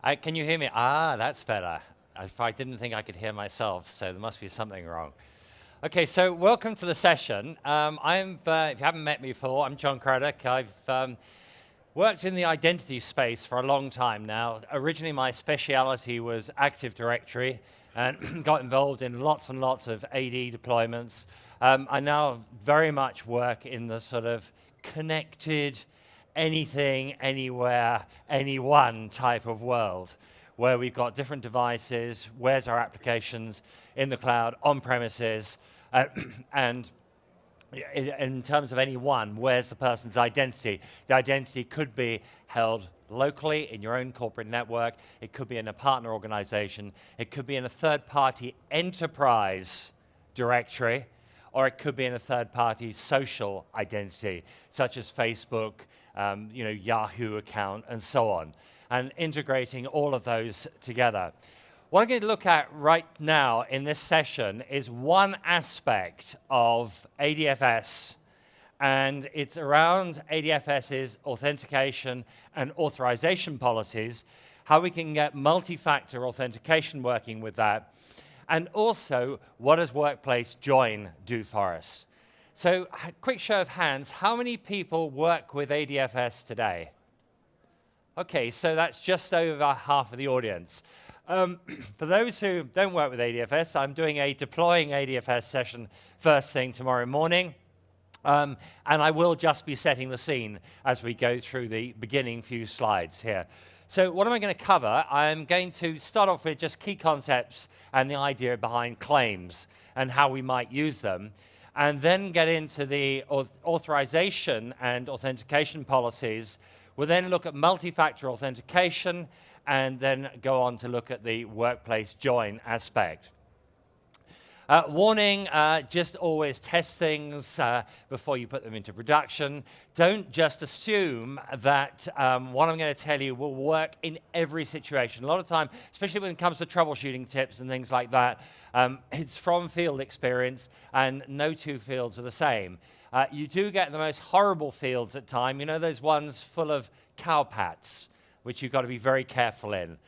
Can you hear me? Ah, that's better. I didn't think I could hear myself, so there must be something wrong. Okay, so welcome to the session. If you haven't met me before, I'm John Craddock. I've worked in the identity space for a long time now. Originally, my speciality was Active Directory and got involved in lots and lots of AD deployments. I now very much work in the sort of connected, anything, anywhere, anyone type of world, where we've got different devices, where's our applications in the cloud, on premises, and in terms of anyone, where's the person's identity? The identity could be held locally in your own corporate network, it could be in a partner organization, it could be in a third-party enterprise directory, or it could be in a third-party social identity, such as Facebook, Yahoo account, and so on, and integrating all of those together. What I'm going to look at right now in this session is one aspect of ADFS, and it's around ADFS's authentication and authorization policies, how we can get multi-factor authentication working with that, and also what does Workplace Join do for us? So, quick show of hands, how many people work with ADFS today? Okay, so that's just over half of the audience. For those who don't work with ADFS, I'm doing a deploying ADFS session first thing tomorrow morning. And I will just be setting the scene as we go through the beginning few slides here. So what am I going to cover? I'm going to start off with just key concepts and the idea behind claims and how we might use them, and then get into the authorization and authentication policies. We'll then look at multi-factor authentication and then go on to look at the Workplace Join aspect. Warning, just always test things before you put them into production. Don't just assume that what I'm going to tell you will work in every situation. A lot of time, especially when it comes to troubleshooting tips and things like that, it's from field experience, and no two fields are the same. You do get the most horrible fields at times, you know, those ones full of cowpats, which you've got to be very careful in.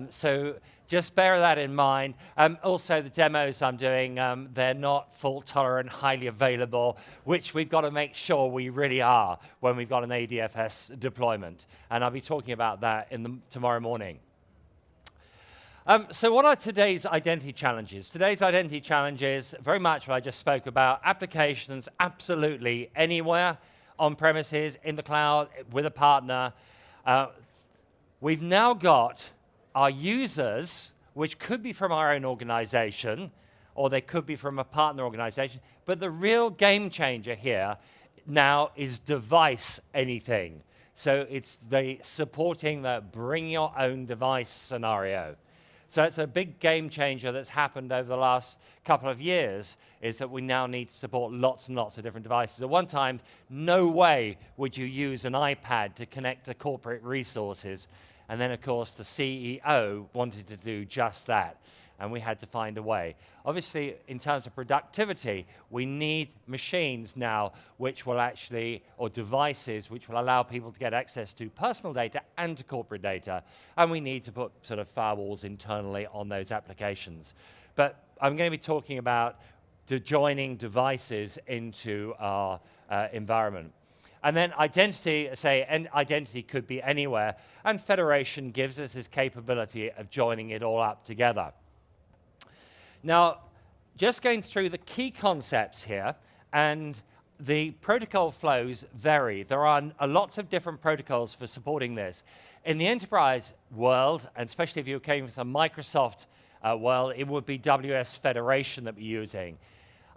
So just bear that in mind. Also, the demos I'm doing, they're not fault tolerant, highly available, which we've got to make sure we really are when we've got an ADFS deployment. And I'll be talking about that tomorrow morning. So what are today's identity challenges? Today's identity challenges, very much what I just spoke about, applications absolutely anywhere, on premises, in the cloud, with a partner. We've now got our users, which could be from our own organization, or they could be from a partner organization, but the real game changer here now is device anything. So it's the supporting the bring your own device scenario. So it's a big game changer that's happened over the last couple of years, is that we now need to support lots and lots of different devices. At one time, no way would you use an iPad to connect to corporate resources. And then, of course, the CEO wanted to do just that, and we had to find a way. Obviously, in terms of productivity, we need machines now which will actually, or devices which will allow people to get access to personal data and to corporate data, and we need to put sort of firewalls internally on those applications. But I'm going to be talking about joining devices into our environment. And then identity, identity could be anywhere, and federation gives us this capability of joining it all up together. Now, just going through the key concepts here, and the protocol flows vary. There are lots of different protocols for supporting this. In the enterprise world, and especially if you came with a Microsoft world, it would be WS Federation that we're using.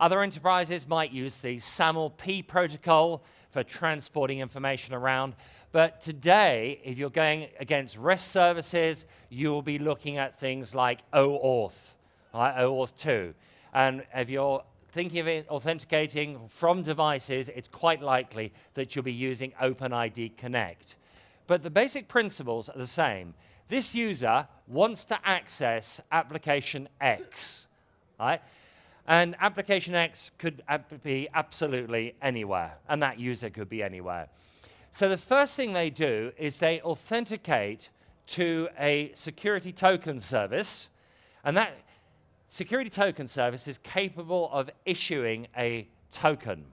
Other enterprises might use the SAML-P protocol for transporting information around. But today, if you're going against REST services, you will be looking at things like OAuth, OAuth 2. And if you're thinking of it authenticating from devices, it's quite likely that you'll be using OpenID Connect. But the basic principles are the same. This user wants to access application X, right? And application X could be absolutely anywhere, and that user could be anywhere. So the first thing they do is they authenticate to a security token service, and that security token service is capable of issuing a token.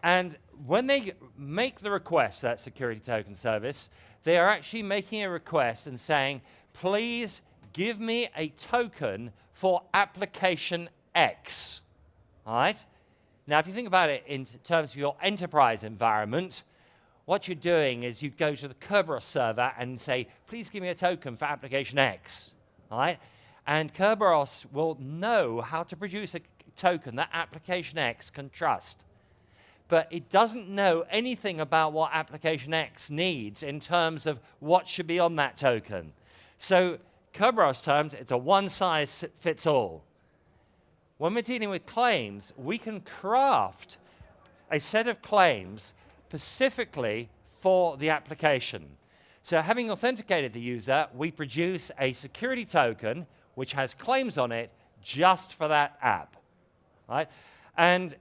And when they make the request, that security token service, they are actually making a request and saying, please give me a token for application X. All right? Now, if you think about it in terms of your enterprise environment, what you're doing is you go to the Kerberos server and say, please give me a token for application X. All right? And Kerberos will know how to produce a token that application X can trust. But it doesn't know anything about what application X needs in terms of what should be on that token. So Kerberos terms, it's a one-size-fits-all. When we're dealing with claims, we can craft a set of claims specifically for the application. So having authenticated the user, we produce a security token which has claims on it just for that app. Right? And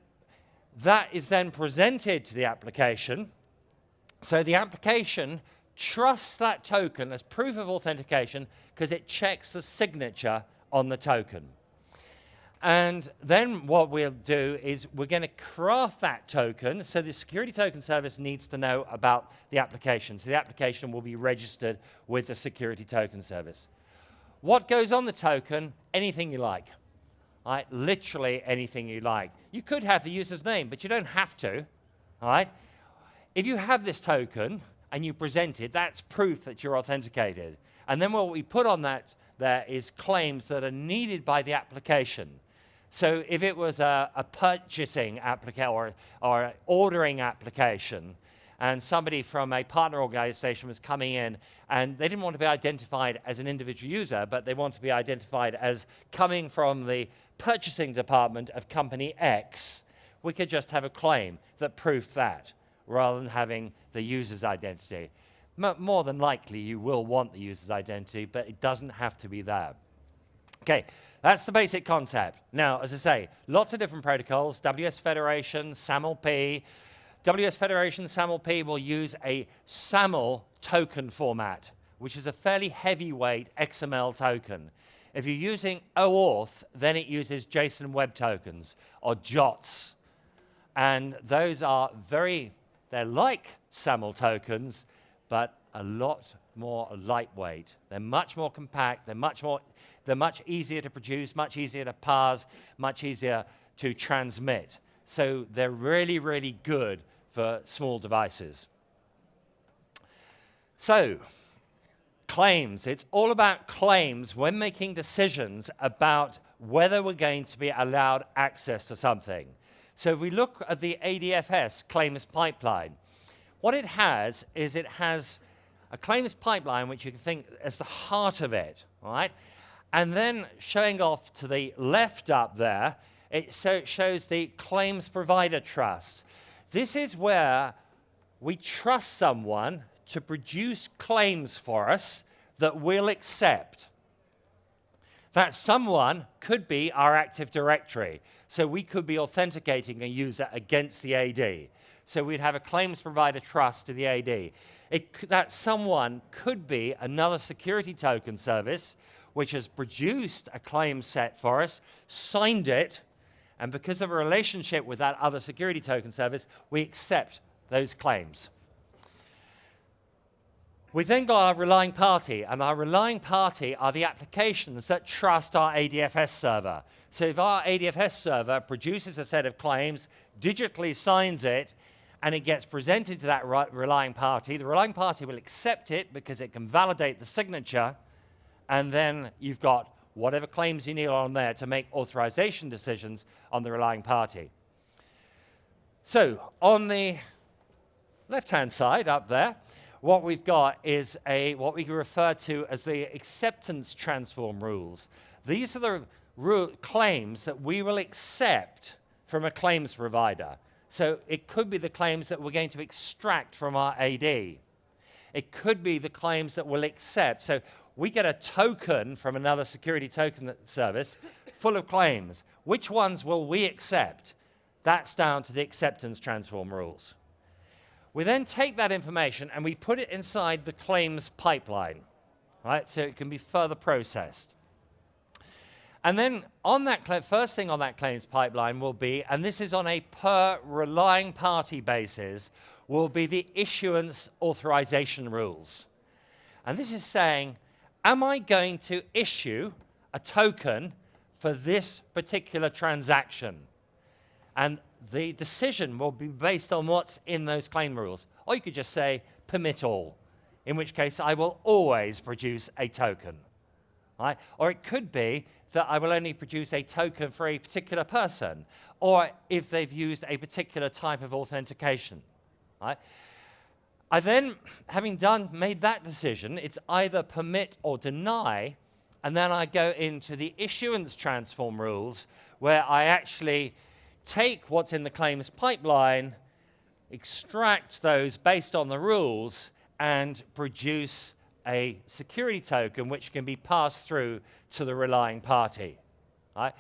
that is then presented to the application. So the application trusts that token as proof of authentication because it checks the signature on the token. And then what we'll do is we're going to craft that token. So the security token service needs to know about the application. So the application will be registered with the security token service. What goes on the token? Anything you like. Right? Literally anything you like. You could have the user's name, but you don't have to. All right? If you have this token and you present it, that's proof that you're authenticated. And then what we put on that there is claims that are needed by the application. So if it was a purchasing application or ordering application, and somebody from a partner organization was coming in and they didn't want to be identified as an individual user, but they want to be identified as coming from the purchasing department of company X, we could just have a claim that proved that rather than having the user's identity. More than likely, you will want the user's identity, but it doesn't have to be there. Okay, that's the basic concept. Now, as I say, lots of different protocols, WS Federation, SAML-P. WS Federation, SAML-P will use a SAML token format, which is a fairly heavyweight XML token. If you're using OAuth, then it uses JSON Web Tokens, or JOTs. And those are they're like SAML tokens, but a lot more lightweight. They're much more compact, they're much easier to produce, much easier to parse, much easier to transmit. So they're really, really good for small devices. So, claims. It's all about claims when making decisions about whether we're going to be allowed access to something. So if we look at the ADFS claims pipeline, what it has is it has a claims pipeline which you can think as the heart of it, all right? And then showing off to the left up there, it shows the claims provider trust. This is where we trust someone to produce claims for us that we'll accept. That someone could be our Active Directory. So we could be authenticating a user against the AD. So we'd have a claims provider trust to the AD. That someone could be another security token service which has produced a claim set for us, signed it, and because of a relationship with that other security token service, we accept those claims. We then got our relying party, and our relying party are the applications that trust our ADFS server. So if our ADFS server produces a set of claims, digitally signs it, and it gets presented to that relying party, the relying party will accept it because it can validate the signature, and then you've got whatever claims you need on there to make authorization decisions on the relying party. So on the left-hand side up there, what we've got is what we refer to as the acceptance transform rules. These are the claims that we will accept from a claims provider. So it could be the claims that we're going to extract from our AD. It could be the claims that we'll accept. So we get a token from another security token service full of claims. Which ones will we accept? That's down to the acceptance transform rules. We then take that information and we put it inside the claims pipeline. right? So it can be further processed. And then on that first thing on that claims pipeline will be, and this is on a per relying party basis, will be the issuance authorization rules. And this is saying, am I going to issue a token for this particular transaction? And the decision will be based on what's in those claim rules. Or you could just say, permit all, in which case I will always produce a token. Right? Or it could be that I will only produce a token for a particular person, or if they've used a particular type of authentication. Right? I then, having made that decision, it's either permit or deny, and then I go into the issuance transform rules, where I actually take what's in the claims pipeline, extract those based on the rules, and produce a security token which can be passed through to the relying party. Right?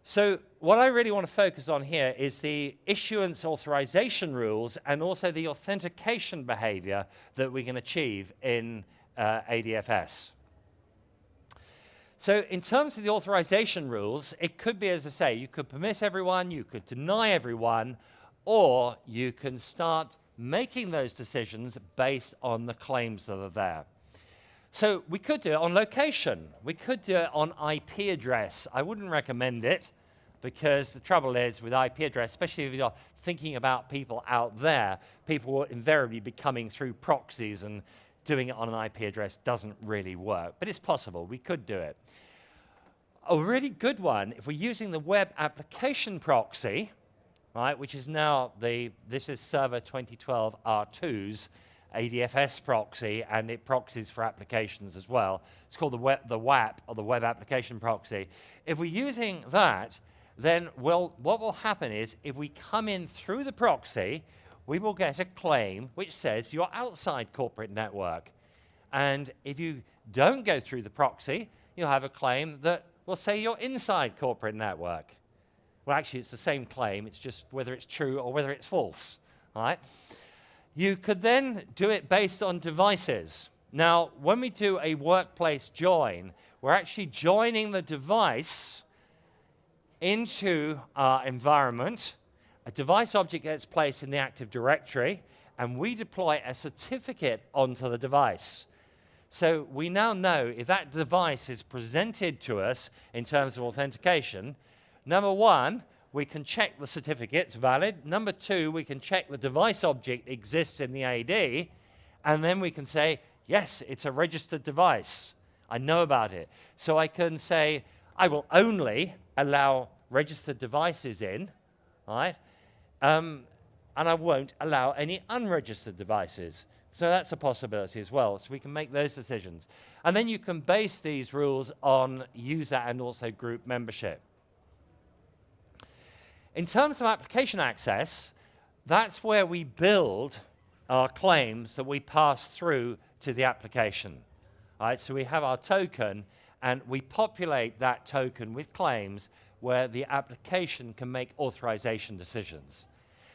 So what I really want to focus on here is the issuance authorization rules and also the authentication behavior that we can achieve in ADFS. So in terms of the authorization rules, it could be, as I say, you could permit everyone, you could deny everyone, or you can start making those decisions based on the claims that are there. So we could do it on location. We could do it on IP address. I wouldn't recommend it because the trouble is with IP address, especially if you're thinking about people out there, people will invariably be coming through proxies, and doing it on an IP address doesn't really work. But it's possible. We could do it. A really good one, if we're using the web application proxy, right, which is now this is server 2012 R2's ADFS proxy, and it proxies for applications as well. It's called the WAP, or the web application proxy. If we're using that, then what will happen is if we come in through the proxy, we will get a claim which says you're outside corporate network. And if you don't go through the proxy, you'll have a claim that will say you're inside corporate network. Well, actually, it's the same claim. It's just whether it's true or whether it's false. All right? You could then do it based on devices. Now, when we do a workplace join, we're actually joining the device into our environment. A device object gets placed in the Active Directory, and we deploy a certificate onto the device. So we now know if that device is presented to us in terms of authentication, number one, we can check the certificate's valid. Number two, we can check the device object exists in the AD, and then we can say, yes, it's a registered device. I know about it. So I can say, I will only allow registered devices in, right? And I won't allow any unregistered devices. So that's a possibility as well. So we can make those decisions. And then you can base these rules on user and also group membership. In terms of application access, that's where we build our claims that we pass through to the application. All right, so we have our token, and we populate that token with claims where the application can make authorization decisions.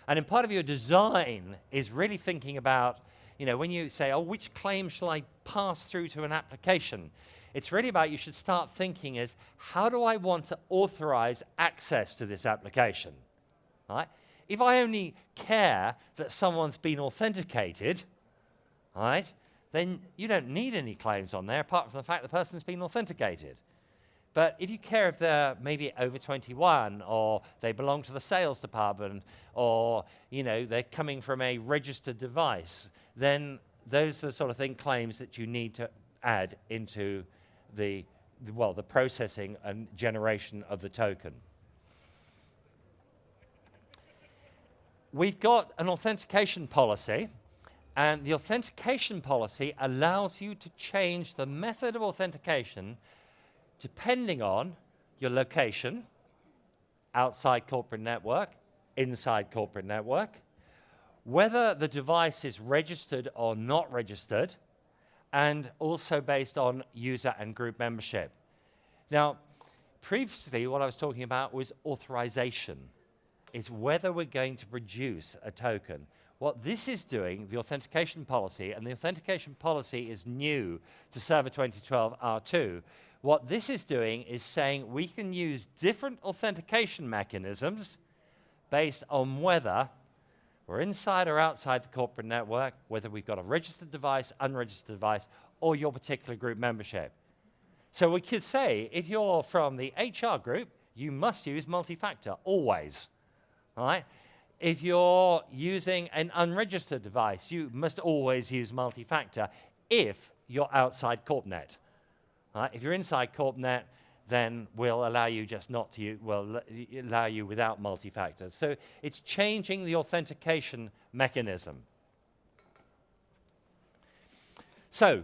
And in part of your design is really thinking about, when you say, oh, which claim shall I pass through to an application? It's really about you should start thinking is, how do I want to authorize access to this application? Right? If I only care that someone's been authenticated, right, then you don't need any claims on there apart from the fact the person's been authenticated. But if you care if they're maybe over 21, or they belong to the sales department, or they're coming from a registered device, then those are the sort of claims that you need to add into the processing and generation of the token. We've got an authentication policy, and the authentication policy allows you to change the method of authentication depending on your location, outside corporate network, inside corporate network, whether the device is registered or not registered, and also based on user and group membership. Now, previously what I was talking about was authorization, is whether we're going to produce a token. what this is doing, the authentication policy, and the authentication policy is new to Server 2012 R2, what this is doing is saying we can use different authentication mechanisms based on whether we're inside or outside the corporate network, whether we've got a registered device, unregistered device, or your particular group membership. So we could say, if you're from the HR group, you must use multi-factor, always. All right? If you're using an unregistered device, you must always use multi-factor if you're outside CorpNet. All right? If you're inside CorpNet, then we'll allow you just not to, we'll allow you without multi-factor. So it's changing the authentication mechanism. So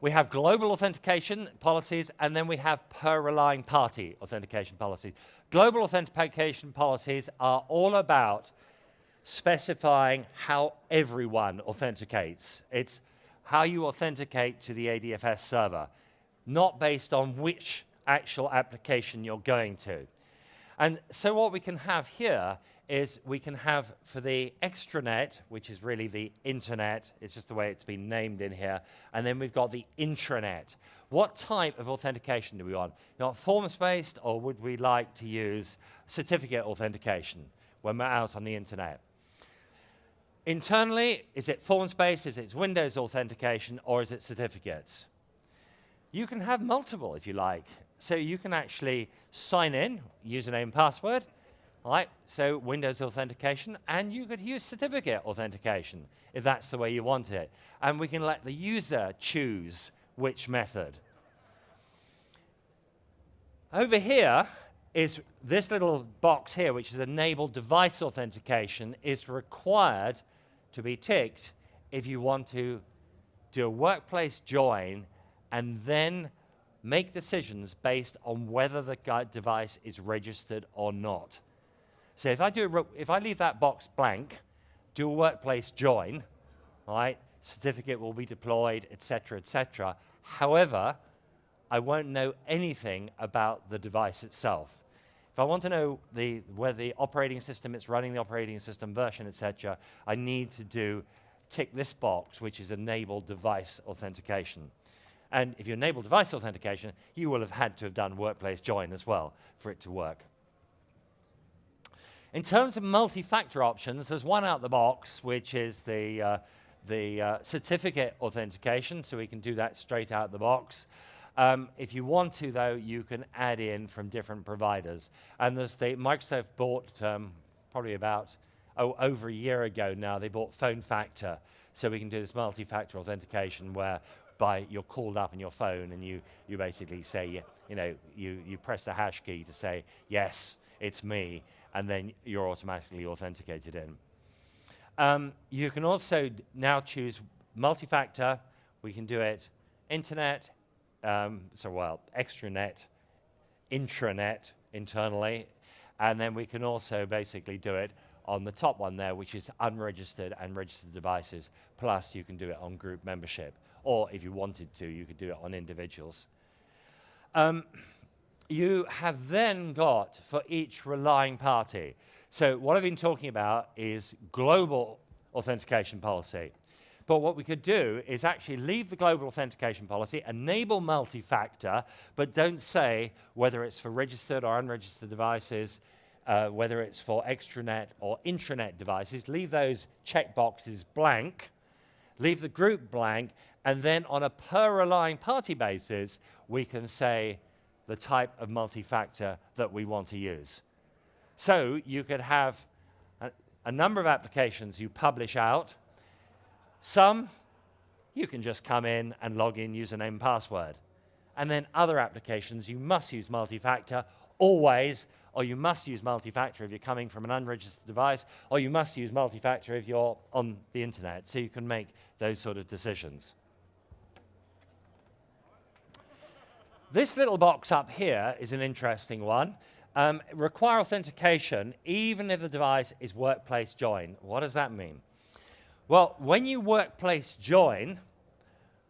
we have global authentication policies, and then we have per relying party authentication policies. Global authentication policies are all about specifying how everyone authenticates. It's how you authenticate to the ADFS server, not based on which actual application you're going to. And so what we can have here is we can have for the extranet, which is really the internet, it's just the way it's been named in here, and then we've got the intranet. What type of authentication do we want? Not forms-based, or would we like to use certificate authentication when we're out on the internet? Internally, is it forms-based, is it Windows authentication, or is it certificates? You can have multiple if you like. So you can actually sign in, username and password, right? So Windows authentication, and you could use certificate authentication if that's the way you want it. And we can let the user choose which method. Over here is this little box here, which is enable device authentication, is required to be ticked if you want to do a workplace join and then make decisions based on whether the device is registered or not. So if I leave that box blank, do a workplace join, right? Certificate will be deployed, etc., etc. However, I won't know anything about the device itself. If I want to know whether the operating system is running, the operating system version, etc., I need to tick this box, which is enable device authentication. And if you enable device authentication, you will have had to have done workplace join as well for it to work. In terms of multi-factor options, there's one out the box, which is the certificate authentication, so we can do that straight out the box. If you want to, though, you can add in from different providers. And there's Microsoft bought, probably about over a year ago now, they bought Phone Factor, so we can do this multi-factor authentication where you're called up on your phone and you basically say, you press the hash key to say, yes, it's me, and then you're automatically authenticated in. You can also now choose multi-factor. We can do it internet, extranet, intranet internally, and then we can also basically do it on the top one there, which is unregistered and registered devices, plus you can do it on group membership. Or if you wanted to, you could do it on individuals. You have then got for each relying party. So what I've been talking about is global authentication policy. But what we could do is actually leave the global authentication policy, enable multi-factor, but don't say whether it's for registered or unregistered devices, whether it's for extranet or intranet devices. Leave those checkboxes blank, leave the group blank, and then on a per relying party basis, we can say the type of multi-factor that we want to use. So you could have a number of applications you publish out. Some, you can just come in and log in username and password. And then other applications, you must use multi-factor always, or you must use multi-factor if you're coming from an unregistered device, or you must use multi-factor if you're on the internet, so you can make those sort of decisions. This little box up here is an interesting one. Require authentication even if the device is workplace join. What does that mean? Well, when you workplace join,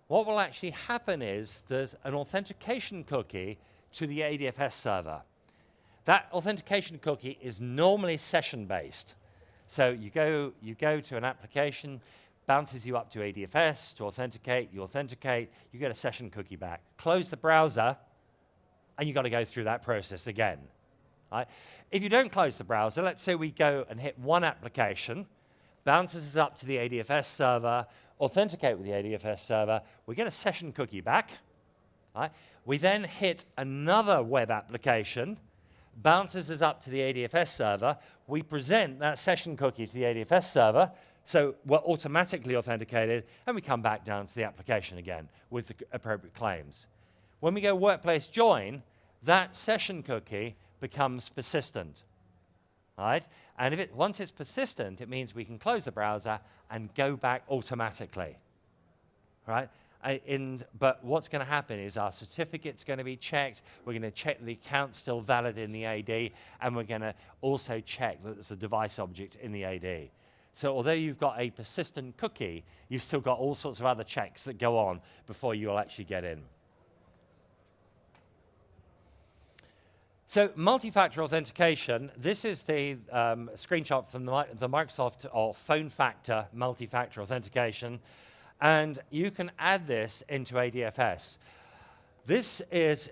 what will actually happen is there's an authentication cookie to the ADFS server. That authentication cookie is normally session-based. So you go to an application, bounces you up to ADFS to authenticate, you get a session cookie back. Close the browser, and you've got to go through that process again. Right? If you don't close the browser, let's say we go and hit one application, bounces us up to the ADFS server, authenticate with the ADFS server, we get a session cookie back. Right? We then hit another web application, bounces us up to the ADFS server, we present that session cookie to the ADFS server, so we're automatically authenticated, and we come back down to the application again with the appropriate claims. When we go Workplace Join, that session cookie becomes persistent. Right? And once it's persistent, it means we can close the browser and go back automatically. Right? But what's going to happen is our certificate's going to be checked, we're going to check the account's still valid in the AD, and we're going to also check that there's a device object in the AD. So although you've got a persistent cookie, you've still got all sorts of other checks that go on before you'll actually get in. So multi-factor authentication, this is the screenshot from the Microsoft or phone factor multi-factor authentication. And you can add this into ADFS. This is,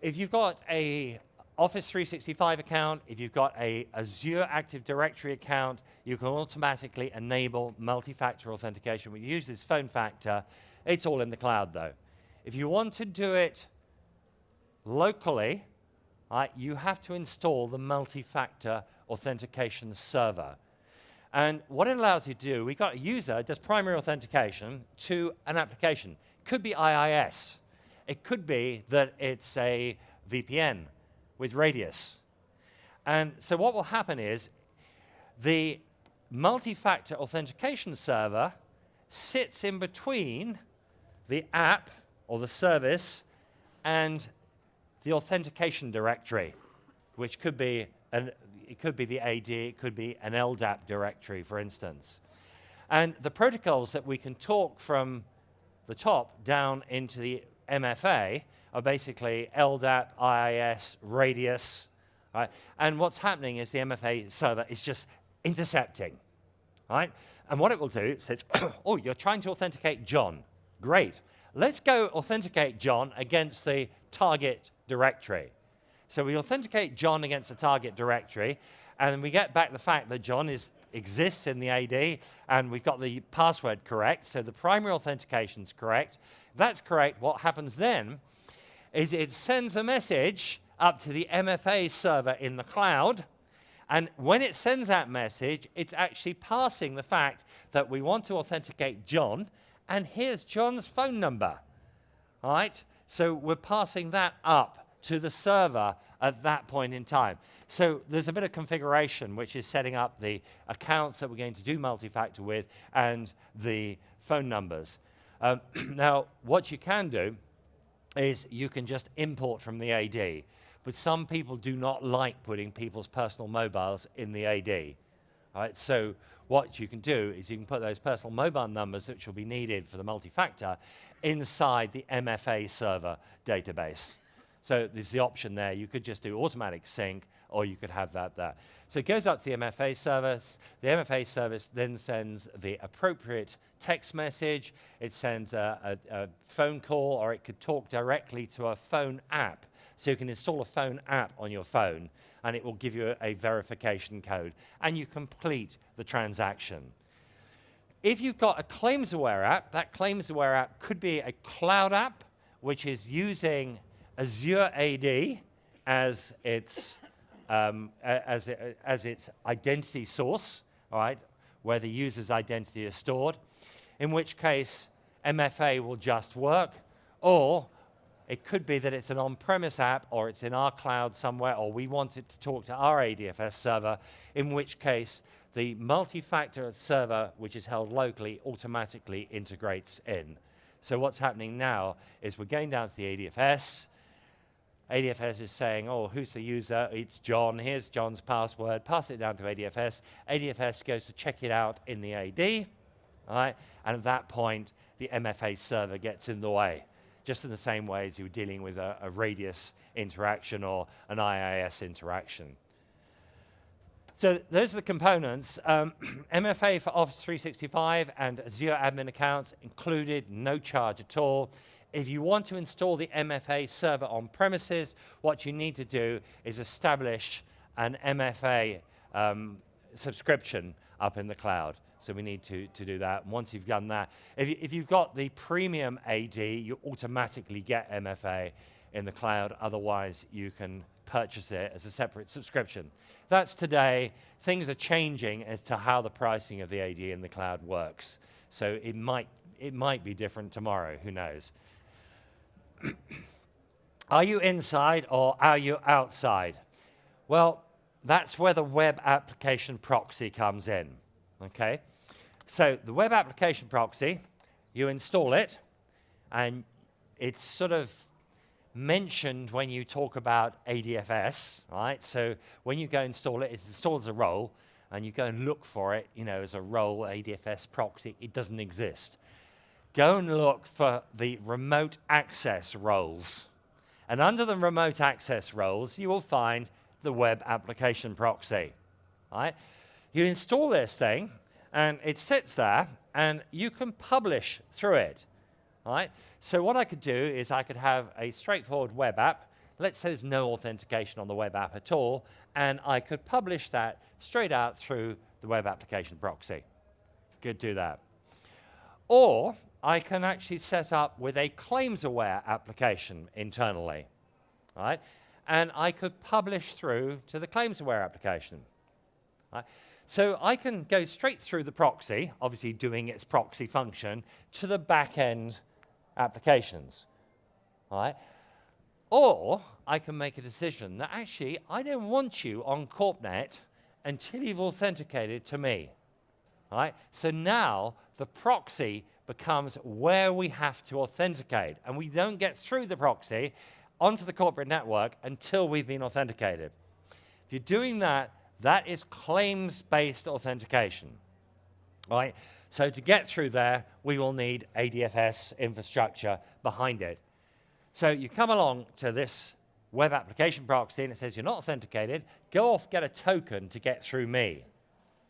if you've got a Office 365 account, if you've got a Azure Active Directory account, you can automatically enable multi-factor authentication. We use this phone factor. It's all in the cloud, though. If you want to do it locally, you have to install the multi-factor authentication server. And what it allows you to do, we've got a user does primary authentication to an application. Could be IIS. It could be that it's a VPN with Radius. And so what will happen is the multi-factor authentication server sits in between the app or the service and the authentication directory, which could be it could be the AD, it could be an LDAP directory, for instance. And the protocols that we can talk from the top down into the MFA are basically LDAP, IIS, Radius. Right? And what's happening is the MFA server is just intercepting. Right? And what it will do, it says, oh, you're trying to authenticate John. Great. Let's go authenticate John against the target directory. So we authenticate John against the target directory, and we get back the fact that John exists in the AD, and we've got the password correct, so the primary authentication is correct. If that's correct, what happens then is it sends a message up to the MFA server in the cloud, and when it sends that message, it's actually passing the fact that we want to authenticate John, and here's John's phone number. All right? So we're passing that up to the server at that point in time. So there's a bit of configuration, which is setting up the accounts that we're going to do multi-factor with and the phone numbers. Now, what you can do is you can just import from the AD, but some people do not like putting people's personal mobiles in the AD. All right? So what you can do is you can put those personal mobile numbers, which will be needed for the multi-factor, inside the MFA server database. So there's the option there. You could just do automatic sync, or you could have that there. So it goes up to the MFA service. The MFA service then sends the appropriate text message. It sends a phone call, or it could talk directly to a phone app. So you can install a phone app on your phone, and it will give you a verification code, and you complete the transaction. If you've got a claims-aware app, that claims-aware app could be a cloud app, which is using Azure AD as its identity source, all right, where the user's identity is stored, in which case MFA will just work, or it could be that it's an on-premise app, or it's in our cloud somewhere, or we want it to talk to our ADFS server, in which case the multi-factor server, which is held locally, automatically integrates in. So what's happening now is we're going down to the ADFS. ADFS is saying, oh, who's the user? It's John. Here's John's password. Pass it down to ADFS. ADFS goes to check it out in the AD. All right? And at that point, the MFA server gets in the way, just in the same way as you were dealing with a Radius interaction or an IIS interaction. So those are the components. MFA for Office 365 and Azure admin accounts included, no charge at all. If you want to install the MFA server on premises, what you need to do is establish an MFA subscription up in the cloud. So we need to do that. And once you've done that, if you've got the premium AD, you automatically get MFA in the cloud. Otherwise, you can purchase it as a separate subscription. That's today. Things are changing as to how the pricing of the AD in the cloud works. So it might be different tomorrow. Who knows? Are you inside or are you outside? Well, that's where the web application proxy comes in. Okay? So the web application proxy, you install it, and it's sort of mentioned when you talk about ADFS, right? So when you go install it, it's installed as a role, and you go and look for it, as a role, ADFS proxy. It doesn't exist. Go and look for the remote access roles. And under the remote access roles, you will find the web application proxy, right? You install this thing, and it sits there, and you can publish through it, right? So what I could do is I could have a straightforward web app. Let's say there's no authentication on the web app at all, and I could publish that straight out through the web application proxy. Could do that. Or I can actually set up with a claims-aware application internally, right? And I could publish through to the claims-aware application, right? So I can go straight through the proxy, obviously doing its proxy function, to the back-end applications, right? Or I can make a decision that actually I don't want you on CorpNet until you've authenticated to me, right? So now the proxy becomes where we have to authenticate, and we don't get through the proxy onto the corporate network until we've been authenticated. If you're doing that, that is claims-based authentication, right? So to get through there, we will need ADFS infrastructure behind it. So you come along to this web application proxy, and it says you're not authenticated. Go off, get a token to get through me.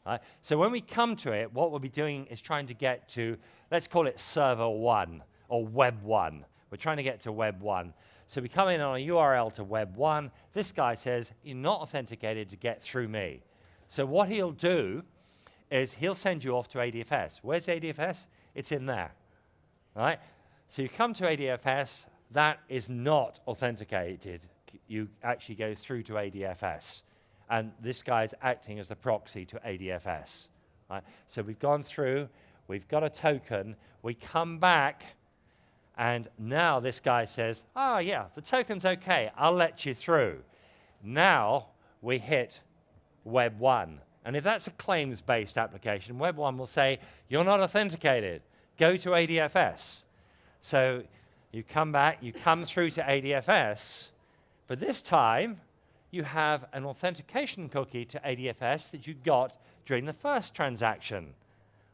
Right? So when we come to it, what we'll be doing is trying to get to, let's call it server 1 or web 1. We're trying to get to web 1. So we come in on a URL to web 1. This guy says, you're not authenticated to get through me. So what he'll do is he'll send you off to ADFS. Where's ADFS? It's in there. Right? So you come to ADFS. That is not authenticated. You actually go through to ADFS. And this guy's acting as the proxy to ADFS. Right? So we've gone through. We've got a token. We come back. And now this guy says, oh, yeah, the token's OK. I'll let you through. Now we hit Web 1. And if that's a claims-based application, Web 1 will say, you're not authenticated. Go to ADFS. So you come back, you come through to ADFS, but this time you have an authentication cookie to ADFS that you got during the first transaction.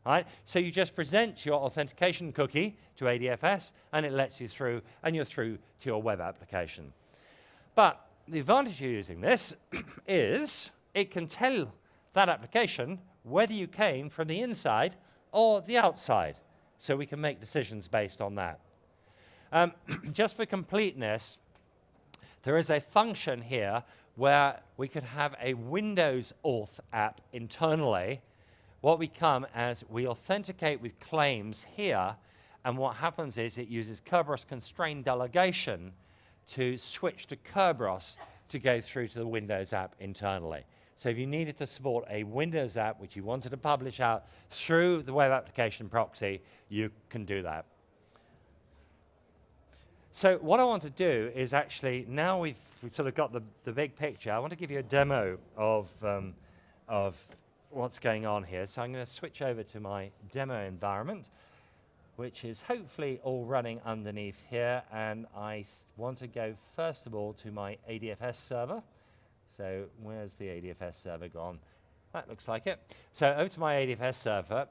Right? So you just present your authentication cookie to ADFS, and it lets you through, and you're through to your web application. But the advantage of using this is it can tell that application whether you came from the inside or the outside. So we can make decisions based on that. Just for completeness, there is a function here where we could have a Windows auth app internally. What we come as we authenticate with claims here, and what happens is it uses Kerberos constrained delegation to switch to Kerberos to go through to the Windows app internally. So if you needed to support a Windows app which you wanted to publish out through the web application proxy, you can do that. So what I want to do is actually, now we've sort of got the big picture, I want to give you a demo of what's going on here. So I'm going to switch over to my demo environment, which is hopefully all running underneath here. And I want to go, first of all, to my ADFS server. So where's the ADFS server gone? That looks like it. So over to my ADFS server.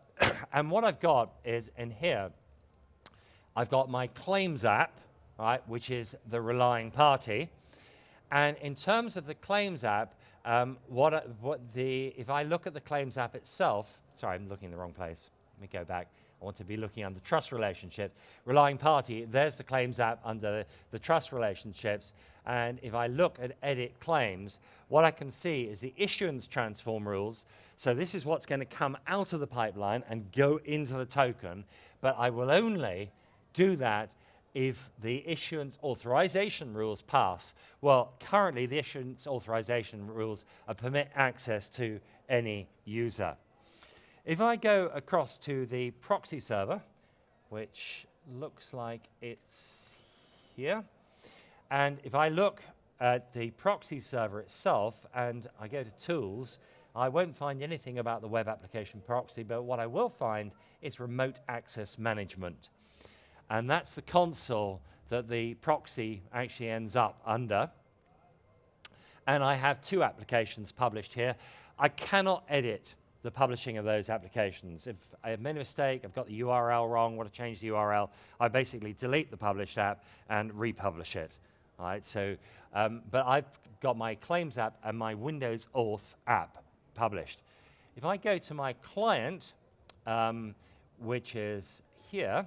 And what I've got is in here, I've got my claims app, right, which is the relying party. And in terms of the claims app, If I look at the claims app itself, sorry, I'm looking in the wrong place. Let me go back. I want to be looking under trust relationship. Relying party, there's the claims app under the trust relationships. And if I look at edit claims, what I can see is the issuance transform rules. So this is what's going to come out of the pipeline and go into the token. But I will only do that if the issuance authorization rules pass. Well, currently the issuance authorization rules permit access to any user. If I go across to the proxy server, which looks like it's here, and if I look at the proxy server itself and I go to tools, I won't find anything about the web application proxy, but what I will find is remote access management. And that's the console that the proxy actually ends up under. And I have two applications published here. I cannot edit the publishing of those applications. If I have made a mistake, I've got the URL wrong, want to change the URL, I basically delete the published app and republish it. All right, so, but I've got my Claims app and my Windows Auth app published. If I go to my client, which is here,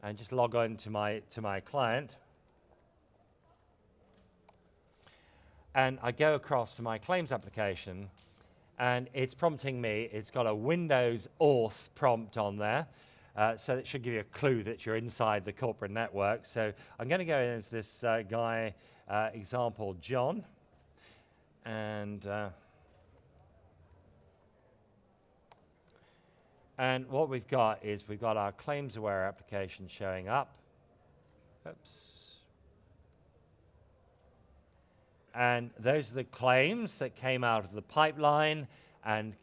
and just log on to my client, and I go across to my claims application, and it's prompting me. It's got a Windows Auth prompt on there, so it should give you a clue that you're inside the corporate network. So I'm going to go in as this guy, example John, and what we've got is we've got our claims aware application showing up. Oops. And those are the claims that came out of the pipeline and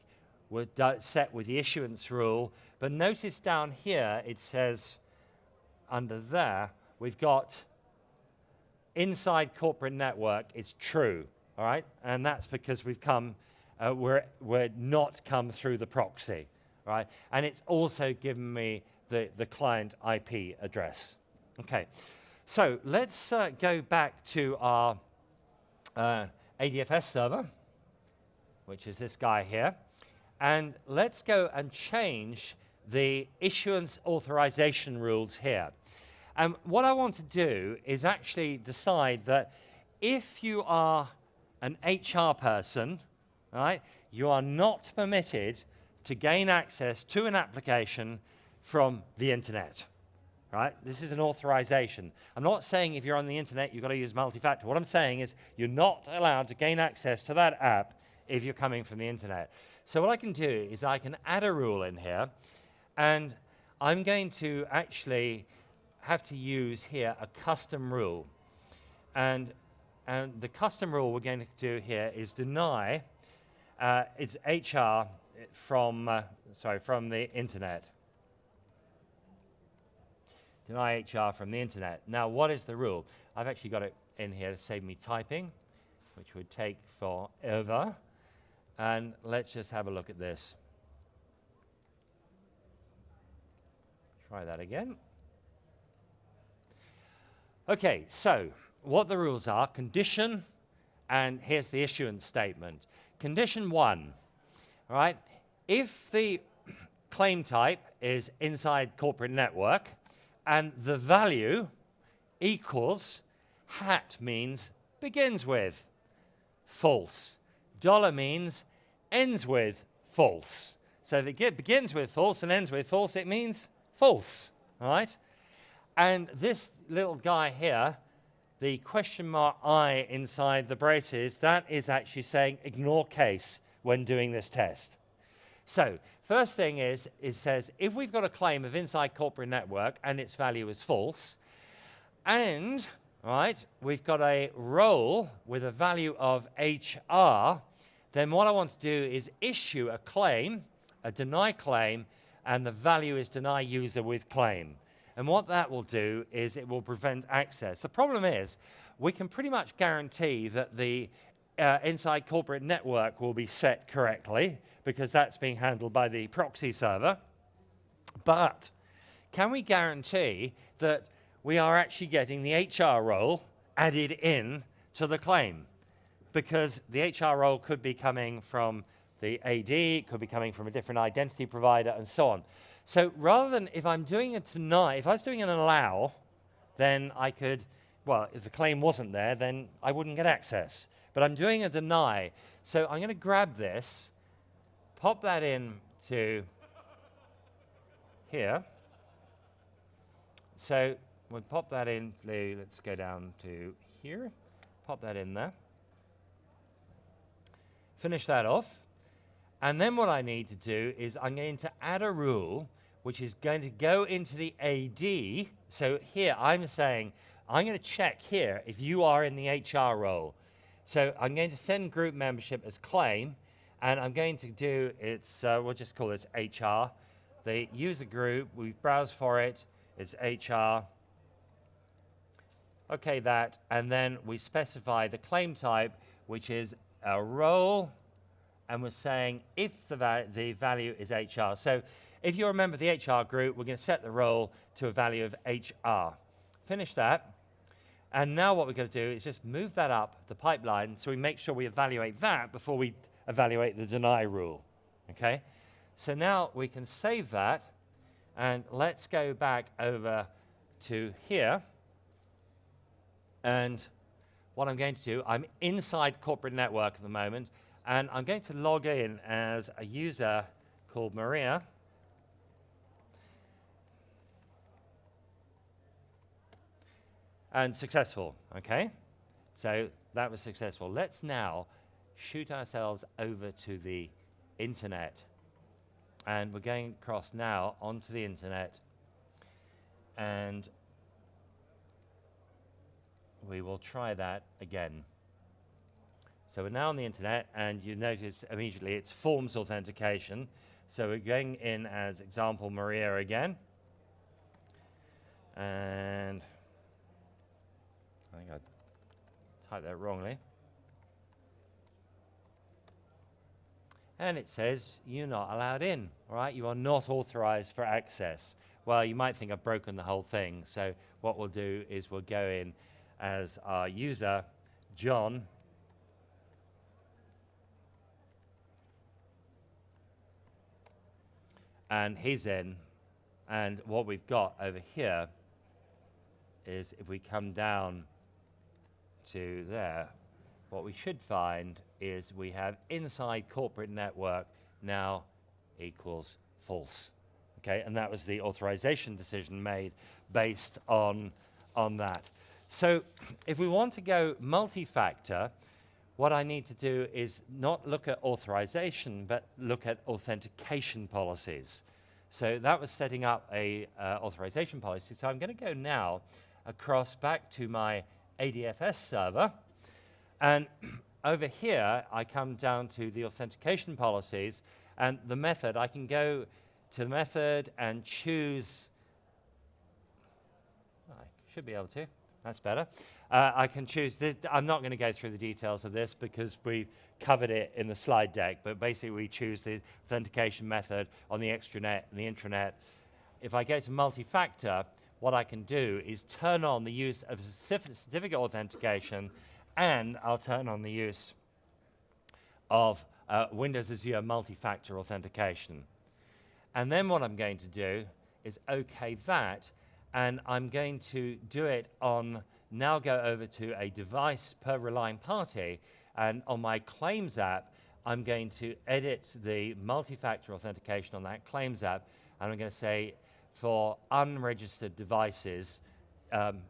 were set with the issuance rule. But notice down here, it says under there, we've got inside corporate network, it's true, all right? And that's because we've come, we're not come through the proxy, right? And it's also given me the client IP address. Okay, so let's go back to our ADFS server, which is this guy here, and let's go and change the issuance authorization rules here. And what I want to do is actually decide that if you are an HR person, right, you are not permitted to gain access to an application from the internet. Right? This is an authorization. I'm not saying if you're on the internet, you've got to use Multifactor. What I'm saying is you're not allowed to gain access to that app if you're coming from the internet. So what I can do is I can add a rule in here, and I'm going to actually have to use here a custom rule. And the custom rule we're going to do here is deny it's HR from the internet. Deny HR from the internet. Now, what is the rule? I've actually got it in here to save me typing, which would take forever. And let's just have a look at this. Try that again. Okay, so what the rules are, condition, and here's the issuance statement. Condition 1, all right? If the claim type is inside corporate network, and the value equals, hat means begins with, false. Dollar means ends with false. So if it begins with false and ends with false, it means false, all right? And this little guy here, the question mark I inside the braces, that is actually saying ignore case when doing this test. So first thing is, it says if we've got a claim of inside corporate network and its value is false, and right, we've got a role with a value of HR, then what I want to do is issue a claim, a deny claim, and the value is deny user with claim. And what that will do is it will prevent access. The problem is we can pretty much guarantee that the inside corporate network will be set correctly because that's being handled by the proxy server. But can we guarantee that we are actually getting the HR role added in to the claim? because the HR role could be coming from the AD, it could be coming from a different identity provider, and so on. So rather than, if I'm doing a deny, if I was doing an allow, then I could, well, if the claim wasn't there, then I wouldn't get access. But I'm doing a deny. So I'm going to grab this, pop that in to here. So we'll pop that in, let's go down to here, pop that in there. Finish that off. And then what I need to do is I'm going to add a rule which is going to go into the AD. So here I'm saying, I'm going to check here if you are in the HR role. So I'm going to send group membership as claim, and I'm going to do, we'll just call this HR. The user group, we browse for it, it's HR. Okay, that, and then we specify the claim type, which is a role, and we're saying if the value is HR. So if you remember the HR group, we're going to set the role to a value of HR. Finish that. And now what we're going to do is just move that up the pipeline so we make sure we evaluate that before we evaluate the deny rule. Okay? So now we can save that, and let's go back over to here. And what I'm going to do, I'm inside corporate network at the moment, and I'm going to log in as a user called Maria. And successful, okay? So that was successful. Let's now shoot ourselves over to the internet. And we're going across now onto the internet. And we will try that again. So we're now on the internet, and you notice immediately it's forms authentication. So we're going in as example Maria again. And I think I typed that wrongly. And it says, you're not allowed in, all right? You are not authorized for access. Well, you might think I've broken the whole thing. So what we'll do is we'll go in as our user, John. And he's in. And what we've got over here is if we come down to there, what we should find is we have inside corporate network now equals false. Okay, and that was the authorization decision made based on that. So if we want to go multi-factor, what I need to do is not look at authorization, but look at authentication policies. So that was setting up a authorization policy. So I'm going to go now across back to my ADFS server, and over here I come down to the authentication policies, and the method, I can go to the method and choose, I should be able to, that's better. I can choose, I'm not going to go through the details of this because we covered it in the slide deck, but basically we choose the authentication method on the extranet and the intranet. If I go to multi-factor, what I can do is turn on the use of certificate authentication, and I'll turn on the use of Windows Azure multi-factor authentication. And then what I'm going to do is OK that, and I'm going to do it on, now go over to a device per relying party, and on my Claims app, I'm going to edit the multi-factor authentication on that Claims app, and I'm going to say, for unregistered devices, I'm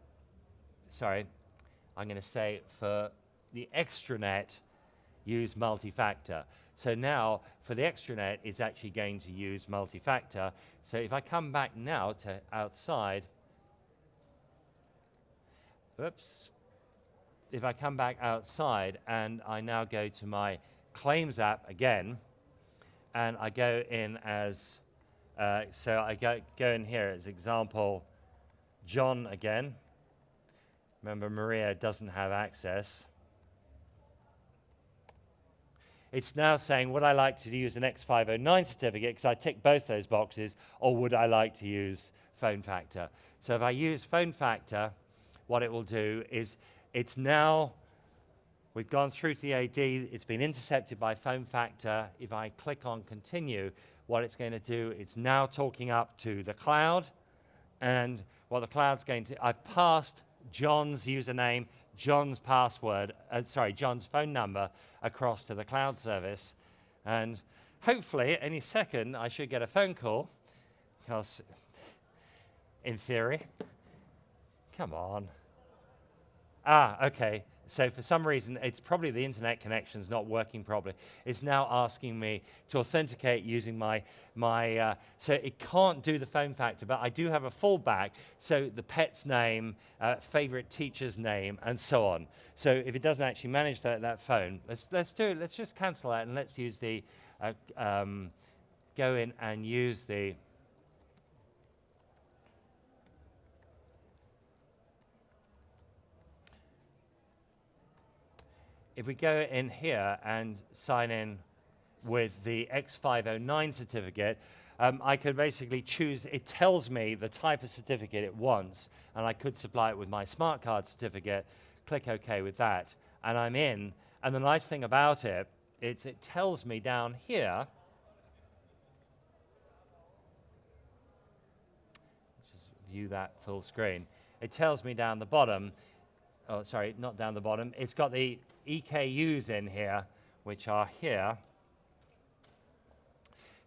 going to say for the extranet, use multi-factor. So now, for the extranet, it's actually going to use multi-factor. So if I come back now to outside, if I come back outside and I now go to my Claims app again, and I go in as, so I go in here as example John again. Remember, Maria doesn't have access. It's now saying, would I like to use an X509 certificate, because I tick both those boxes, or would I like to use phone factor? So if I use phone factor, what it will do is it's now We've gone through to the AD. It's been intercepted by phone factor. If I click on continue, what it's going to do, it's now talking up to the cloud. And what the cloud's going to, I've passed John's username, John's password, John's phone number across to the cloud service. And hopefully, any second, I should get a phone call. Because, in theory, come on. Okay. So for some reason, it's probably the internet connection's not working properly. It's now asking me to authenticate using so it can't do the phone factor, but I do have a fallback, so the pet's name, favorite teacher's name, and so on. So if it doesn't actually manage that phone, let's do it. Let's just cancel that, and let's use the, go in and use the, if we go in here and sign in with the X509 certificate, I could basically choose, it tells me the type of certificate it wants, and I could supply it with my smart card certificate, click OK with that, and I'm in. And the nice thing about it, it tells me down here, just view that full screen, it tells me down the bottom, oh sorry, not down the bottom, it's got the EKUs in here, which are here.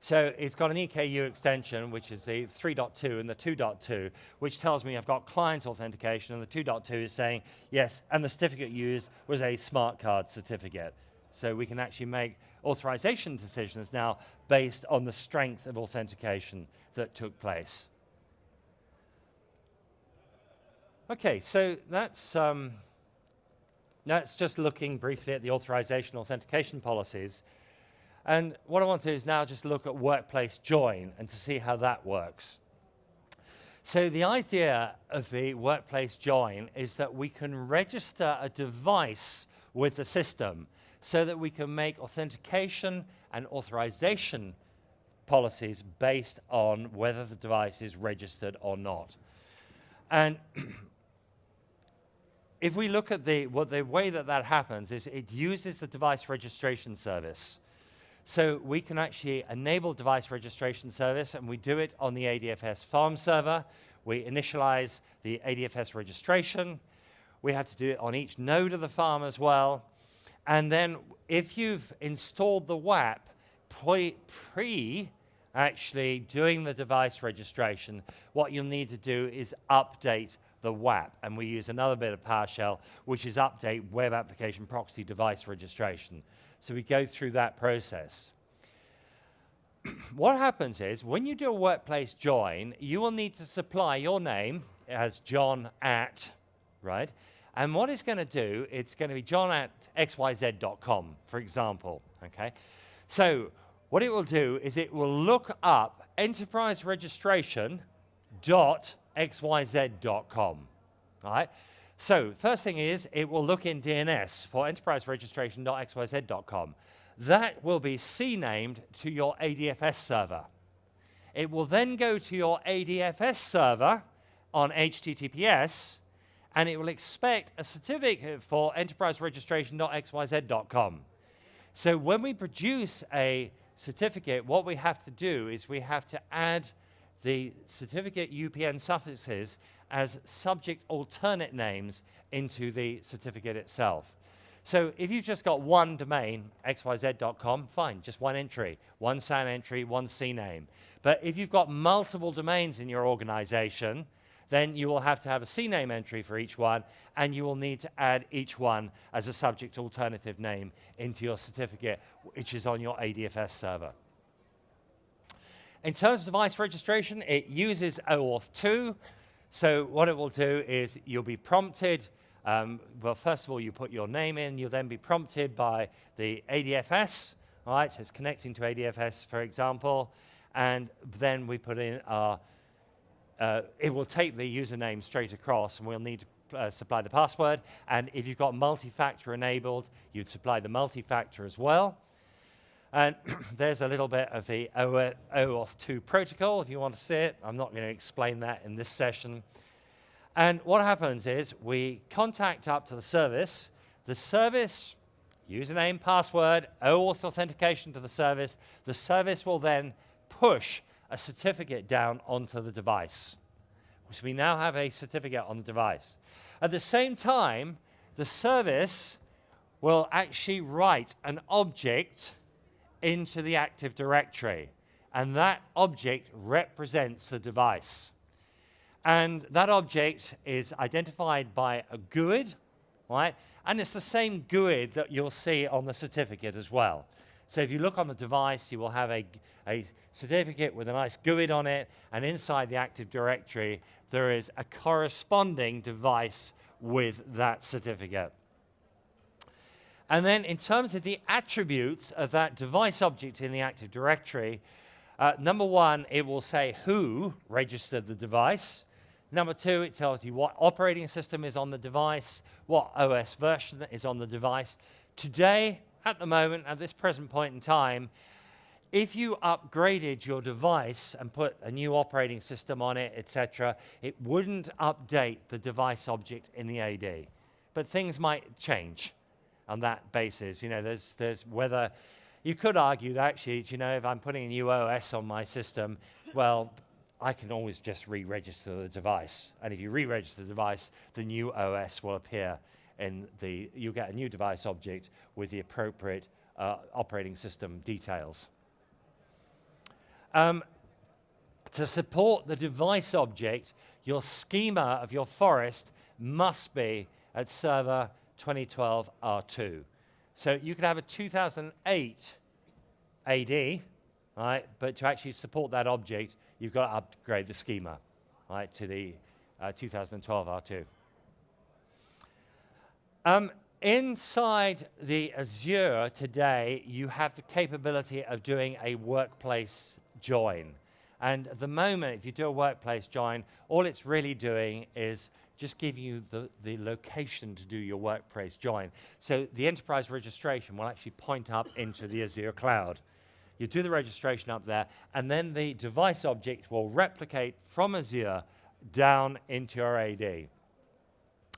So it's got an EKU extension, which is the 3.2 and the 2.2, which tells me I've got client authentication, and the 2.2 is saying, yes, and the certificate used was a smart card certificate. So we can actually make authorization decisions now based on the strength of authentication that took place. Okay, so that's just looking briefly at the authorization authentication policies. And what I want to do is now just look at Workplace Join and to see how that works. So the idea of the Workplace Join is that we can register a device with the system so that we can make authentication and authorization policies based on whether the device is registered or not. And if we look at the way that happens is it uses the device registration service. So we can actually enable device registration service, and we do it on the ADFS farm server. We initialize the ADFS registration. We have to do it on each node of the farm as well. And then if you've installed the WAP pre actually doing the device registration, what you'll need to do is update the WAP, and we use another bit of PowerShell, which is update web application proxy device registration. So we go through that process. What happens is, when you do a workplace join, you will need to supply your name as John at, right? And what it's going to do, it's going to be john@xyz.com, for example, okay? So what it will do is it will look up enterprise registration.xyz.com, all right? So first thing is, it will look in DNS for enterprise registration.xyz.com. That will be CNAMEd to your ADFS server. It will then go to your ADFS server on HTTPS, and it will expect a certificate for enterprise registration.xyz.com. So when we produce a certificate, what we have to do is we have to add the certificate UPN suffixes as subject alternate names into the certificate itself. So if you've just got one domain, xyz.com, fine, just one entry, one SAN entry, one CNAME. But if you've got multiple domains in your organization, then you will have to have a CNAME entry for each one, and you will need to add each one as a subject alternative name into your certificate, which is on your ADFS server. In terms of device registration, it uses OAuth 2. So what it will do is you'll be prompted, well, first of all, you put your name in. You'll then be prompted by the ADFS. All right, so it's connecting to ADFS, for example. And then we put in our, it will take the username straight across, and we'll need to supply the password. And if you've got multi-factor enabled, you'd supply the multi-factor as well. And there's a little bit of the OAuth 2 protocol, if you want to see it. I'm not going to explain that in this session. And what happens is we contact up to the service. the service, username, password, OAuth authentication to the service will then push a certificate down onto the device. So we now have a certificate on the device. At the same time, the service will actually write an object into the Active Directory, and that object represents the device. And that object is identified by a GUID, right? And it's the same GUID that you'll see on the certificate as well. So if you look on the device, you will have a certificate with a nice GUID on it, and inside the Active Directory, there is a corresponding device with that certificate. And then in terms of the attributes of that device object in the Active Directory, number one, it will say who registered the device. Number two, it tells you what operating system is on the device, what OS version is on the device. Today, at the moment, at this present point in time, if you upgraded your device and put a new operating system on it, etc., it wouldn't update the device object in the AD. But things might change on that basis. You know, there's whether you could argue that actually, you know, if I'm putting a new OS on my system, well, I can always just re-register the device. And if you re-register the device, the new OS will appear in the, you'll get a new device object with the appropriate operating system details. To support the device object, your schema of your forest must be at server 2012 R2. So you could have a 2008 AD, right? But to actually support that object, you've got to upgrade the schema, right, to the 2012 R2. Inside the Azure today, you have the capability of doing a workplace join. And at the moment, if you do a workplace join, all it's really doing is just give you the location to do your workplace join. So the enterprise registration will actually point up into the Azure cloud. You do the registration up there, and then the device object will replicate from Azure down into your AD.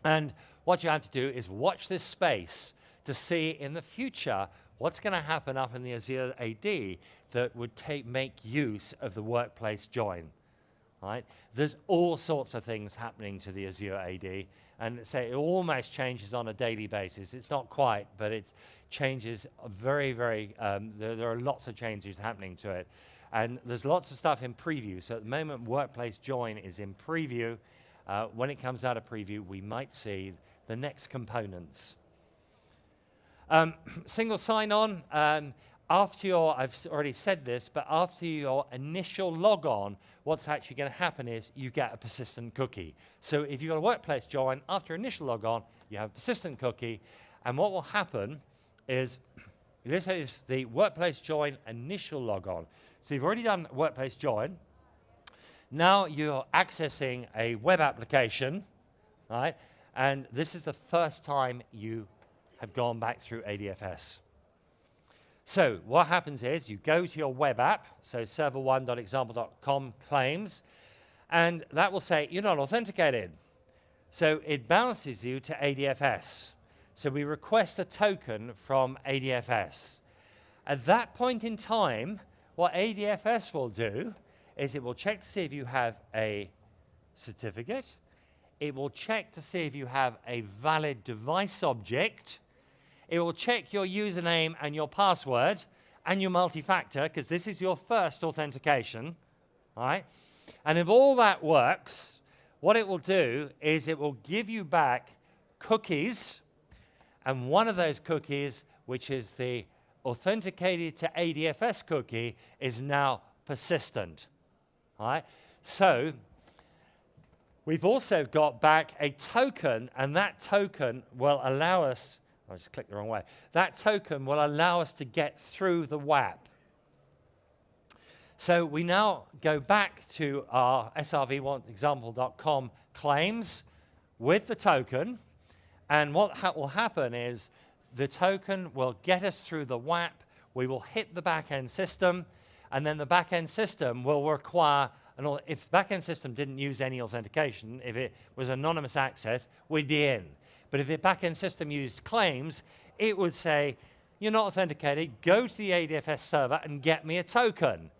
And what you have to do is watch this space to see in the future what's going to happen up in the Azure AD that would make use of the workplace join. Right? There's all sorts of things happening to the Azure AD, and say it almost changes on a daily basis. It's not quite, but it changes very, very, there are lots of changes happening to it. And there's lots of stuff in preview. So at the moment, Workplace Join is in preview. When it comes out of preview, we might see the next components. Single sign-on. After your, I've already said this, but after your initial logon, what's actually going to happen is you get a persistent cookie. So if you've got a workplace join, after initial logon, you have a persistent cookie. And what will happen is, this is the workplace join initial logon. So you've already done workplace join. Now you're accessing a web application, right? And this is the first time you have gone back through ADFS. So what happens is you go to your web app, so server1.example.com claims, and that will say you're not authenticated. So it bounces you to ADFS. So we request a token from ADFS. At that point in time, what ADFS will do is it will check to see if you have a certificate. It will check to see if you have a valid device object. It will check your username and your password and your multifactor, because this is your first authentication, right? And if all that works, what it will do is it will give you back cookies, and one of those cookies, which is the authenticated to ADFS cookie, is now persistent, right? So we've also got back a token, and that token will allow us, I just clicked the wrong way. That token will allow us to get through the WAP. So we now go back to our srv1example.com claims with the token, and what will happen is the token will get us through the WAP, we will hit the back-end system, and then the back-end system will require, if the back-end system didn't use any authentication, if it was anonymous access, we'd be in. But if the backend system used claims, it would say, you're not authenticated, go to the ADFS server and get me a token.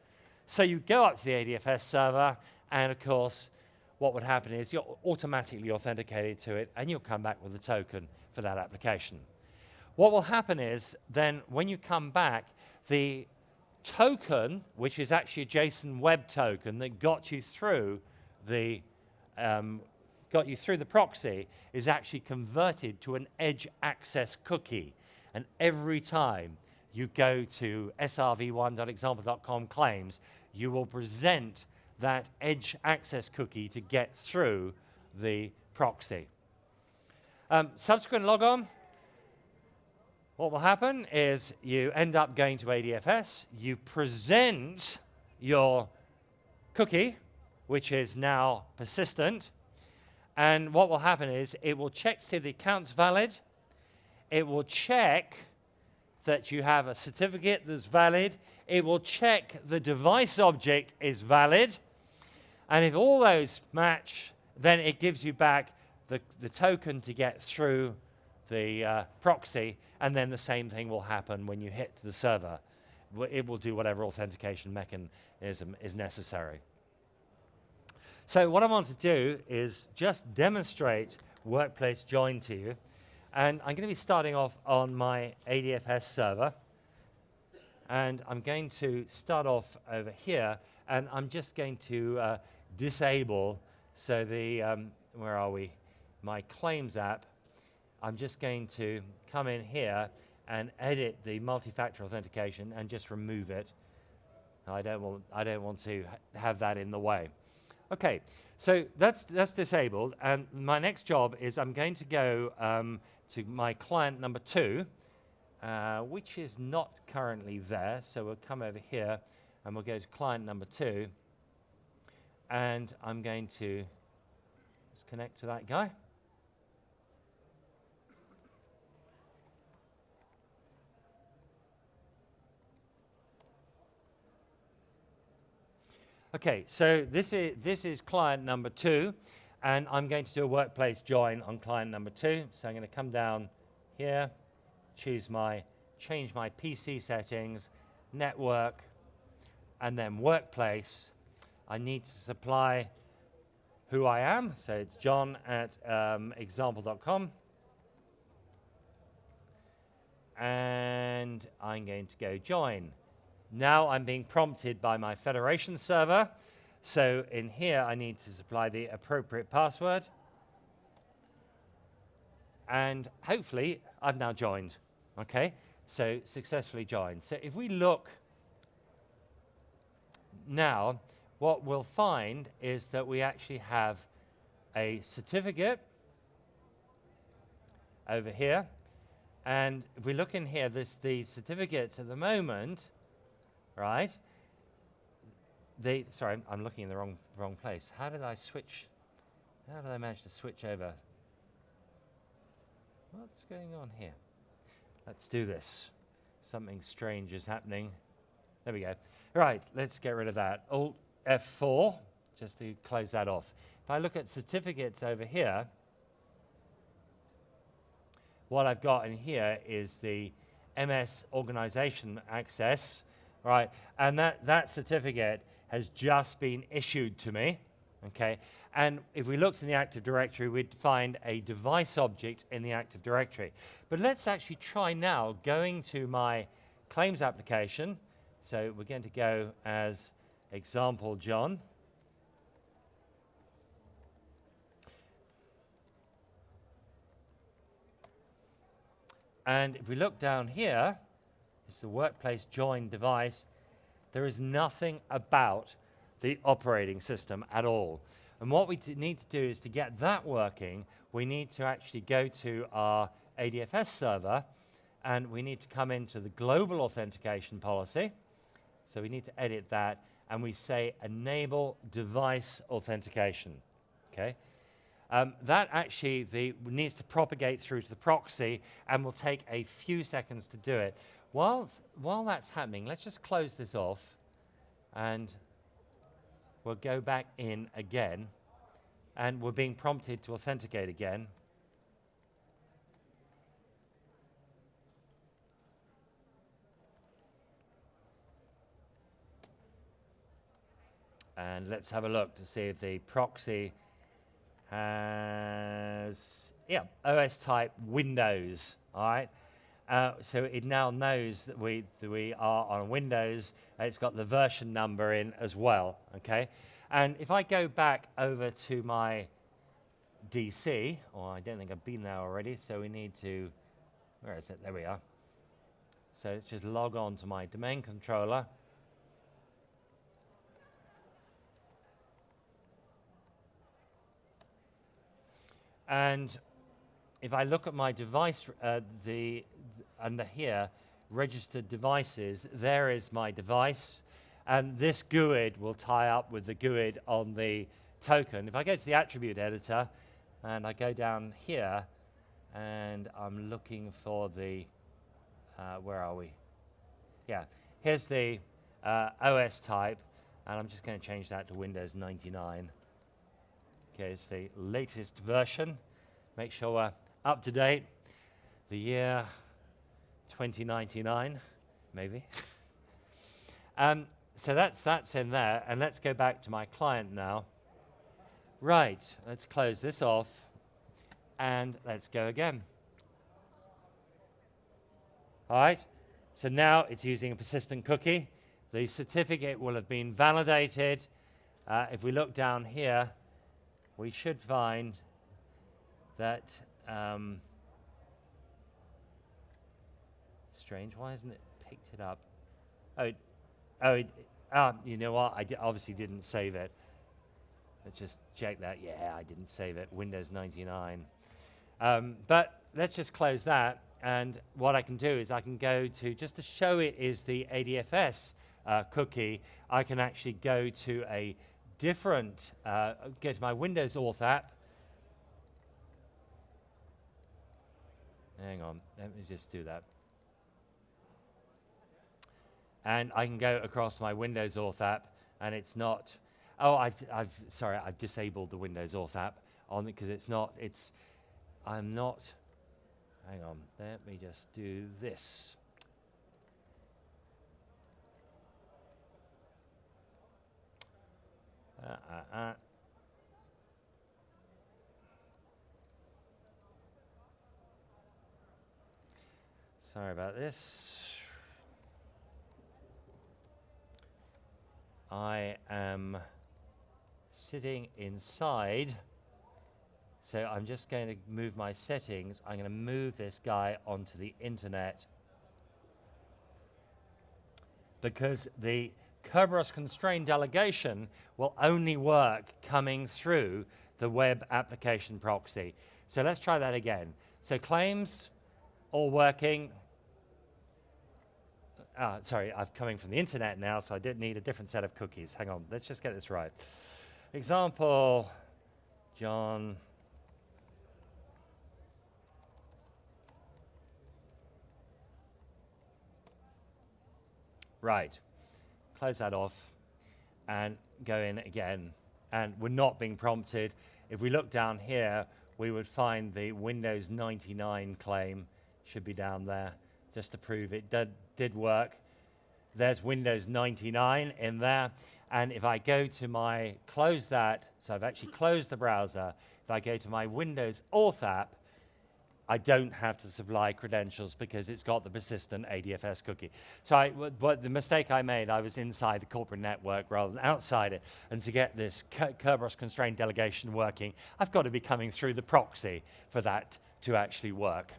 So you go up to the ADFS server, and of course, what would happen is you're automatically authenticated to it, and you'll come back with a token for that application. What will happen is then when you come back, the token, which is actually a JSON web token that got you through the proxy, is actually converted to an edge access cookie. And every time you go to srv1.example.com claims, you will present that edge access cookie to get through the proxy. Subsequent logon, what will happen is you end up going to ADFS, you present your cookie, which is now persistent, and what will happen is it will check to see if the account's valid, it will check that you have a certificate that's valid, it will check the device object is valid, and if all those match, then it gives you back the token to get through the proxy, and then the same thing will happen when you hit the server. It will do whatever authentication mechanism is necessary. So what I want to do is just demonstrate Workplace Join to you. And I'm going to be starting off on my ADFS server. And I'm going to start off over here. And I'm just going to disable, so the, where are we? My claims app. I'm just going to come in here and edit the multi-factor authentication and just remove it. I don't want to have that in the way. Okay, so that's disabled, and my next job is I'm going to go to my client number 2, which is not currently there, so we'll come over here and we'll go to client number 2, and I'm going to just connect to that guy. Okay, so this is client number 2, and I'm going to do a workplace join on client number 2. So I'm going to come down here, change my PC settings, network, and then workplace. I need to supply who I am, so it's John at example.com. And I'm going to go join. Now I'm being prompted by my federation server. So in here, I need to supply the appropriate password. And hopefully, I've now joined. Okay, so successfully joined. So if we look now, what we'll find is that we actually have a certificate over here. And if we look in here, the certificates at the moment, right? Sorry, I'm looking in the wrong place. How did I manage to switch over? What's going on here? Let's do this. Something strange is happening. There we go. Right, let's get rid of that. Alt F4, just to close that off. If I look at certificates over here, what I've got in here is the MS organization access, right? And that certificate has just been issued to me, okay? And if we looked in the Active Directory, we'd find a device object in the Active Directory. But let's actually try now going to my claims application. So we're going to go as example John. And if we look down here, this is the workplace join device. There is nothing about the operating system at all. And what we need to do is to get that working, we need to actually go to our ADFS server, and we need to come into the global authentication policy. So we need to edit that, and we say enable device authentication, okay? That actually needs to propagate through to the proxy, and will take a few seconds to do it. While that's happening, let's just close this off, and we'll go back in again, and we're being prompted to authenticate again. And let's have a look to see if the proxy has, yeah, OS type Windows, all right? So it now knows that we are on Windows, and it's got the version number in as well, okay? And if I go back over to my DC, or I don't think I've been there already, so we need to, where is it? There we are. So let's just log on to my domain controller. And if I look at my device, under here, registered devices, there is my device. And this GUID will tie up with the GUID on the token. If I go to the attribute editor, and I go down here, and I'm looking for the, where are we? Yeah, here's the OS type, and I'm just going to change that to Windows 99. Okay, it's the latest version. Make sure we're up to date. The year 2099, maybe. So that's in there, and let's go back to my client now. Right, let's close this off, and let's go again. All right, so now it's using a persistent cookie. The certificate will have been validated. If we look down here, we should find that, strange, why hasn't it picked it up? You know what, I obviously didn't save it. Let's just check that. Yeah, I didn't save it, Windows 99. But let's just close that, and what I can do is I can go to, just to show it is the ADFS cookie, I can actually go to a different, go to my Windows Auth app. Hang on, let me just do that. And I can go across my Windows Auth app, and it's not, sorry, I've disabled the Windows Auth app on it because I'm not, hang on, let me just do this. Sorry about this. I am sitting inside, so I'm just going to move my settings. I'm going to move this guy onto the internet because the Kerberos constrained delegation will only work coming through the web application proxy. So let's try that again. So claims, all working. Sorry, I'm coming from the internet now, so I did need a different set of cookies. Hang on, let's just get this right. Example, John. Right, close that off and go in again. And we're not being prompted. If we look down here, we would find the Windows 99 claim should be down there, just to prove it did work. There's Windows 99 in there. And if I go to close that, so I've actually closed the browser. If I go to my Windows Auth app, I don't have to supply credentials because it's got the persistent ADFS cookie. So but the mistake I made, I was inside the corporate network rather than outside it. And to get this Kerberos constrained delegation working, I've got to be coming through the proxy for that to actually work.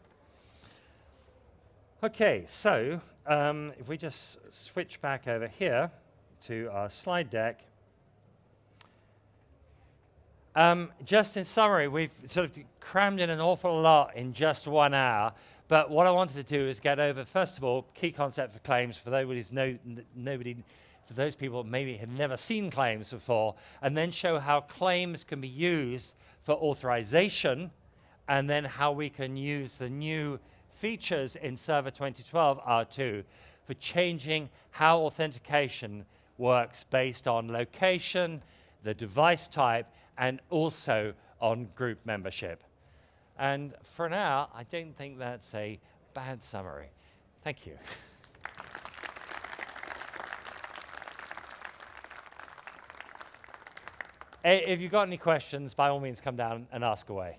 Okay, so if we just switch back over here to our slide deck. Just in summary, we've sort of crammed in an awful lot in just 1 hour, but what I wanted to do is get over, first of all, key concept for claims for those people who maybe have never seen claims before, and then show how claims can be used for authorization, and then how we can use the new features in Server 2012 R2 for changing how authentication works based on location, the device type, and also on group membership. And for now, I don't think that's a bad summary. Thank you. If you've got any questions, by all means, come down and ask away.